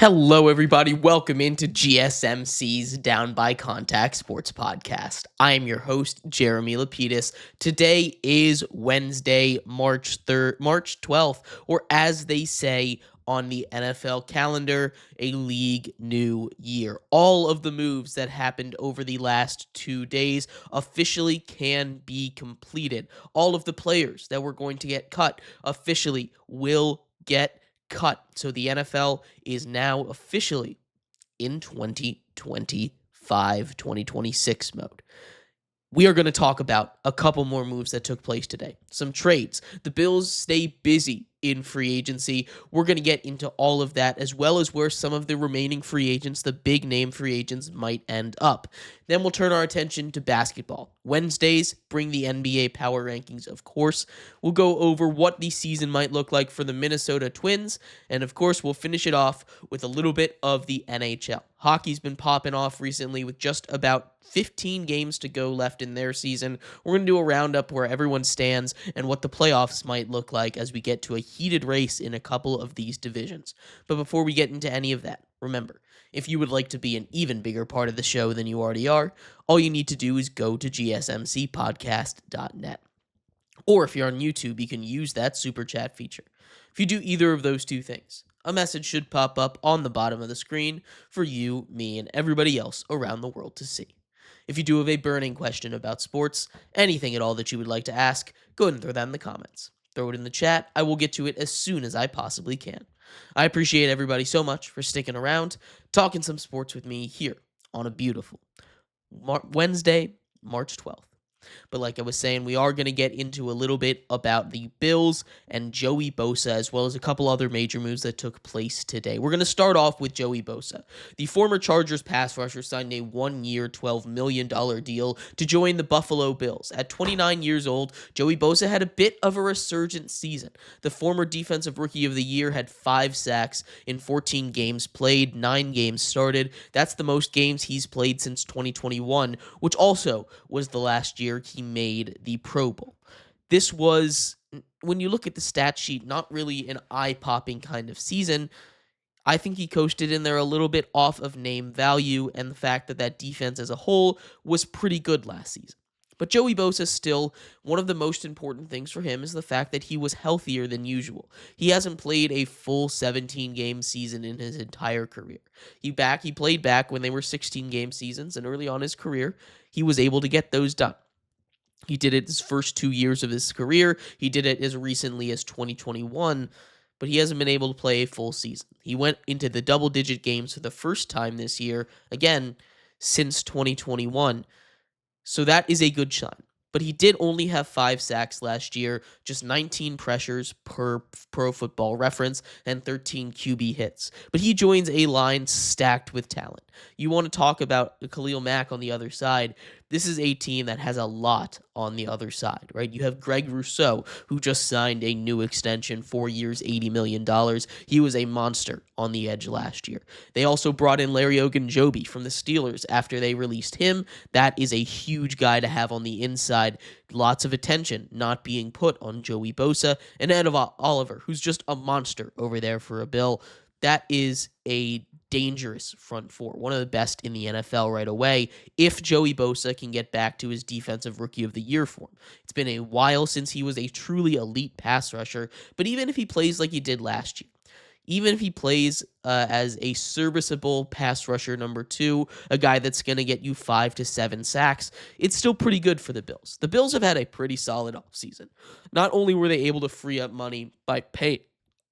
Hello, everybody. Welcome into GSMC's Down by Contact Sports Podcast. I am your host, Jeremy Lapidus. Today is Wednesday, March 12th, or as they say on the NFL calendar, a league new year. All of the moves that happened over the last 2 days officially can be completed. All of the players that were going to get cut officially will get cut. So the NFL is now officially in 2025, 2026 mode. We are going to talk about a couple more moves that took place today. Some trades. The Bills stay busy in free agency. We're going to get into all of that, as well as where some of the remaining free agents, the big name free agents, might end up. Then we'll turn our attention to basketball. Wednesdays bring the NBA power rankings, of course. We'll go over what the season might look like for the Minnesota Twins. And of course, we'll finish it off with a little bit of the NHL. Hockey's been popping off recently with just about 15 games to go left in their season. We're going to do a roundup where everyone stands and what the playoffs might look like as we get to a heated race in a couple of these divisions. But before we get into any of that, remember, if you would like to be an even bigger part of the show than you already are, all you need to do is go to gsmcpodcast.net. Or if you're on YouTube, you can use that super chat feature. If you do either of those two things, a message should pop up on the bottom of the screen for you, me, and everybody else around the world to see. If you do have a burning question about sports, anything at all that you would like to ask, go ahead and throw that in the comments. Throw it in the chat. I will get to it as soon as I possibly can. I appreciate everybody so much for sticking around, talking some sports with me here on a beautiful Wednesday, March 12th. But like I was saying, we are going to get into a little bit about the Bills and Joey Bosa, as well as a couple other major moves that took place today. We're going to start off with Joey Bosa. The former Chargers pass rusher signed a 1-year, $12 million deal to join the Buffalo Bills. At 29 years old, Joey Bosa had a bit of a resurgent season. The former Defensive Rookie of the Year had 5 sacks in 14 games played, 9 games started. That's the most games he's played since 2021, which also was the last year he made the Pro Bowl. This was, when you look at the stat sheet, not really an eye-popping kind of season. I think he coasted in there a little bit off of name value and the fact that that defense as a whole was pretty good last season. But Joey Bosa still, one of the most important things for him is the fact that he was healthier than usual. He hasn't played a full 17-game season in his entire career. He played back when they were 16-game seasons, and early on in his career, he was able to get those done. He did it his first 2 years of his career. He did it as recently as 2021, but he hasn't been able to play a full season. He went into the double-digit games for the first time this year, again, since 2021. So that is a good sign. But he did only have 5 sacks last year, just 19 pressures per Pro Football Reference, and 13 QB hits. But he joins a line stacked with talent. You want to talk about Khalil Mack on the other side. This is a team that has a lot on the other side, right? You have Greg Rousseau, who just signed a new extension, 4 years, $80 million. He was a monster on the edge last year. They also brought in Larry Ogunjobi from the Steelers after they released him. That is a huge guy to have on the inside. Lots of attention not being put on Joey Bosa and Ed Oliver, who's just a monster over there for a Bill. That is a dangerous front four, one of the best in the NFL right away, if Joey Bosa can get back to his Defensive Rookie of the Year form. It's been a while since he was a truly elite pass rusher, but even if he plays like he did last year, even if he plays as a serviceable pass rusher number 2, a guy that's going to get you 5 to 7 sacks, it's still pretty good for the Bills. The Bills have had a pretty solid offseason. Not only were they able to free up money by paying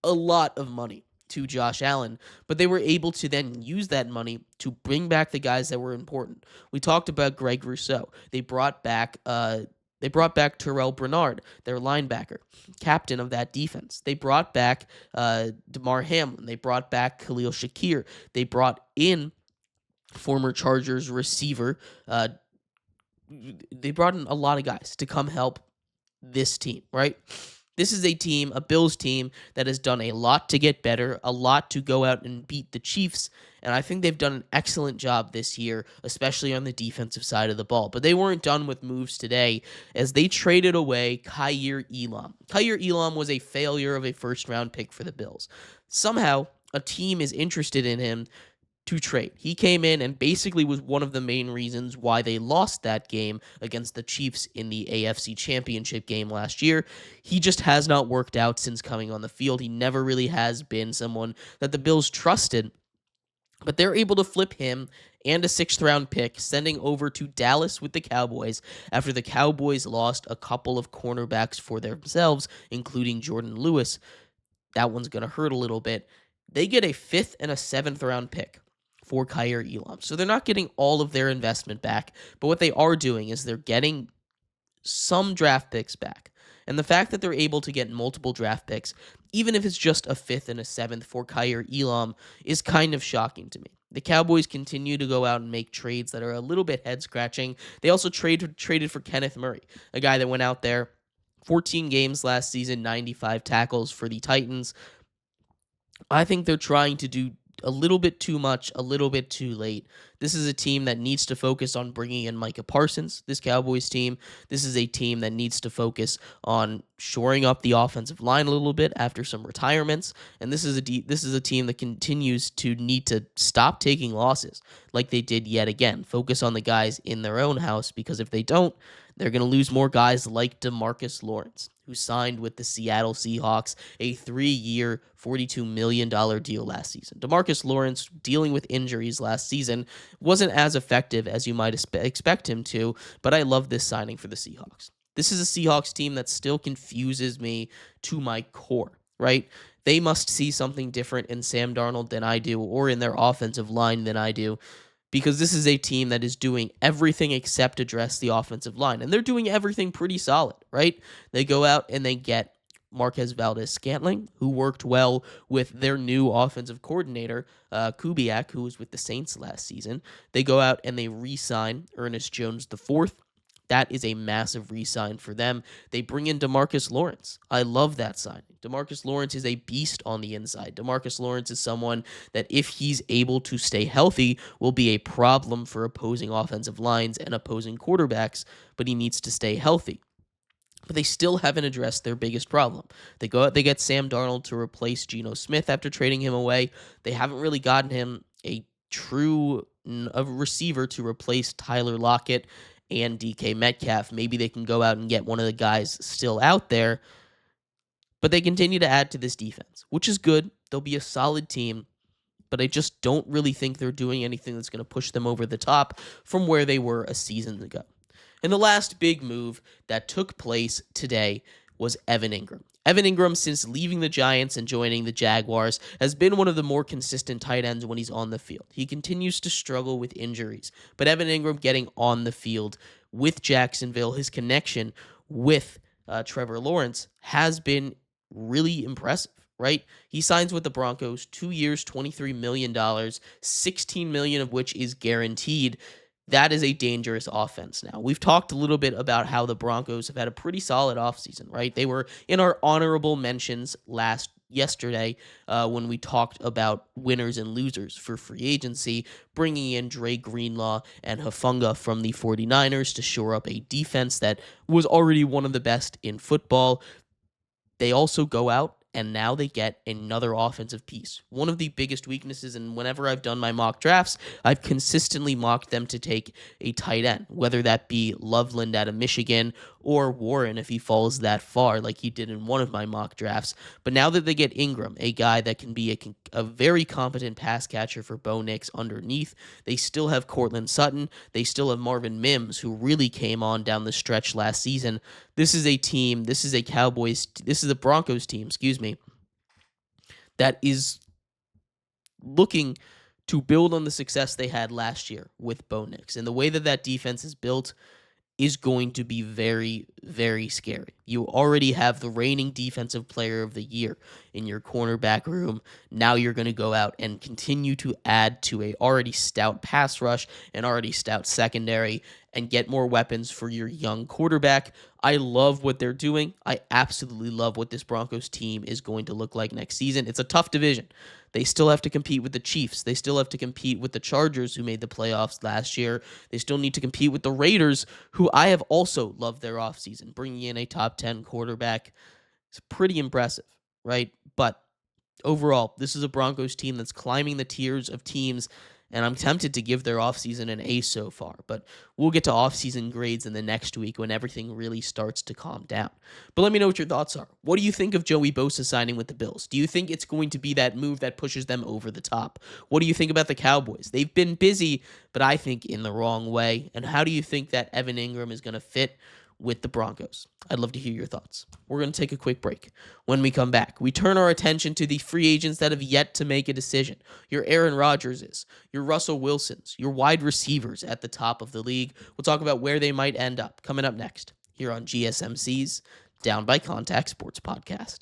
a lot of money to Josh Allen, but they were able to then use that money to bring back the guys that were important. We talked about Greg Rousseau. They brought back Terrell Bernard, their linebacker, captain of that defense. They brought back Damar Hamlin. They brought back Khalil Shakir. They brought in former Chargers receiver. They brought in a lot of guys to come help this team, right? This is a team, a Bills team, that has done a lot to get better, a lot to go out and beat the Chiefs, and I think they've done an excellent job this year, especially on the defensive side of the ball. But they weren't done with moves today, as they traded away Kaiir Elam. Kaiir Elam was a failure of a first-round pick for the Bills. Somehow, a team is interested in him to trade. He came in and basically was one of the main reasons why they lost that game against the Chiefs in the AFC Championship game last year. He just has not worked out since coming on the field. He never really has been someone that the Bills trusted, but they're able to flip him and a sixth-round pick, sending over to Dallas with the Cowboys after the Cowboys lost a couple of cornerbacks for themselves, including Jordan Lewis. That one's going to hurt a little bit. They get a fifth and a seventh-round pick for Kyer Elam. So they're not getting all of their investment back, but what they are doing is they're getting some draft picks back. And the fact that they're able to get multiple draft picks, even if it's just a fifth and a seventh for Kyer Elam, is kind of shocking to me. The Cowboys continue to go out and make trades that are a little bit head-scratching. They also traded for Kenneth Murray, a guy that went out there 14 games last season, 95 tackles for the Titans. I think they're trying to do a little bit too much, a little bit too late. This is a team that needs to focus on bringing in Micah Parsons, this Cowboys team. This is a team that needs to focus on shoring up the offensive line a little bit after some retirements. And this is a team that continues to need to stop taking losses like they did yet again. Focus on the guys in their own house, because if they don't, they're going to lose more guys like DeMarcus Lawrence, who signed with the Seattle Seahawks a 3-year, $42 million deal last season. DeMarcus Lawrence, dealing with injuries last season, wasn't as effective as you might expect him to, but I love this signing for the Seahawks. This is a Seahawks team that still confuses me to my core, right? They must see something different in Sam Darnold than I do, or in their offensive line than I do, because this is a team that is doing everything except address the offensive line. And they're doing everything pretty solid, right? They go out and they get Marquez Valdes-Scantling, who worked well with their new offensive coordinator, Kubiak, who was with the Saints last season. They go out and they re-sign Ernest Jones IV. That is a massive re-sign for them. They bring in DeMarcus Lawrence. I love that signing. DeMarcus Lawrence is a beast on the inside. DeMarcus Lawrence is someone that, if he's able to stay healthy, will be a problem for opposing offensive lines and opposing quarterbacks, but he needs to stay healthy. But they still haven't addressed their biggest problem. They go out, they get Sam Darnold to replace Geno Smith after trading him away. They haven't really gotten him a true receiver to replace Tyler Lockett and DK Metcalf. Maybe they can go out and get one of the guys still out there. But they continue to add to this defense, which is good. They'll be a solid team, but I just don't really think they're doing anything that's going to push them over the top from where they were a season ago. And the last big move that took place today was Evan Ingram. Evan Ingram, since leaving the Giants and joining the Jaguars, has been one of the more consistent tight ends when he's on the field. He continues to struggle with injuries, but Evan Ingram getting on the field with Jacksonville, his connection with Trevor Lawrence has been really impressive, right? He signs with the Broncos, 2 years, $23 million, $16 million of which is guaranteed. That is a dangerous offense now. We've talked a little bit about how the Broncos have had a pretty solid offseason, right? They were in our honorable mentions yesterday when we talked about winners and losers for free agency, bringing in Dre Greenlaw and Hufanga from the 49ers to shore up a defense that was already one of the best in football. They also go out and now they get another offensive piece. One of the biggest weaknesses, and whenever I've done my mock drafts, I've consistently mocked them to take a tight end, whether that be Loveland out of Michigan or Warren if he falls that far, like he did in one of my mock drafts. But now that they get Ingram, a guy that can be a very competent pass catcher for Bo Nix underneath, they still have Cortland Sutton. They still have Marvin Mims, who really came on down the stretch last season. This is a team, this is a Broncos team, that is looking to build on the success they had last year with Bo Nix. And the way that defense is built is going to be very, very scary. You already have the reigning defensive player of the year in your cornerback room. Now you're going to go out and continue to add to a already stout pass rush and already stout secondary and get more weapons for your young quarterback. I love what they're doing. I absolutely love what this Broncos team is going to look like next season. It's a tough division. They still have to compete with the Chiefs. They still have to compete with the Chargers, who made the playoffs last year. They still need to compete with the Raiders, who I have also loved their offseason, bringing in a top 10 quarterback. It's pretty impressive, right? But Overall, this is a Broncos team that's climbing the tiers of teams, and I'm tempted to give their offseason an A so far, but we'll get to offseason grades in the next week when everything really starts to calm down. But let me know what your thoughts are. What do you think of Joey Bosa signing with the Bills? Do you think it's going to be that move that pushes them over the top? What do you think about the Cowboys? They've been busy, but I think in the wrong way. And how do you think that Evan Ingram is going to fit with the Broncos? I'd love to hear your thoughts. We're going to take a quick break. When we come back, we turn our attention to the free agents that have yet to make a decision. Your Aaron Rodgerses, your Russell Wilsons, your wide receivers at the top of the league. We'll talk about where they might end up coming up next here on GSMC's Down by Contact Sports Podcast.